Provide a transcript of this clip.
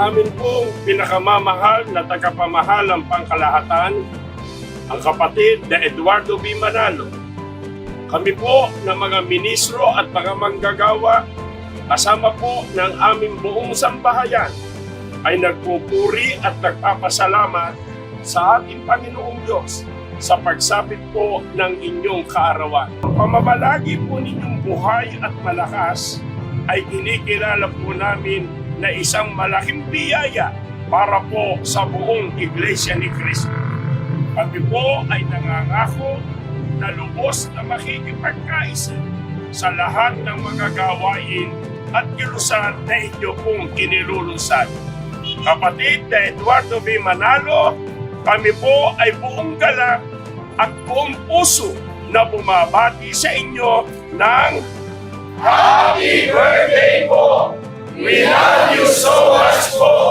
amin pong pinakamamahal na tagapamahalang pangkalahatan, ang kapatid na Eduardo B. Manalo. Kami po ng mga ministro at mga manggagawa, kasama po ng aming buong sambahayan, ay nagpupuri at nagpapasalamat sa ating Panginoong Diyos sa pagsapit po ng inyong kaarawan. Ang pamamalagi po ninyong buhay at malakas ay kinikilala po namin na isang malaking biyaya para po sa buong Iglesia ni Cristo. Kami po ay nangangako na lubos na makikipagkaisa sa lahat ng mga gawain at kilusan na inyo pong kinilulusan. Kapatid na Eduardo B. Manalo, kami po ay buong galak at buong puso na bumabati sa inyo ng Happy Birthday po! We love you so much po!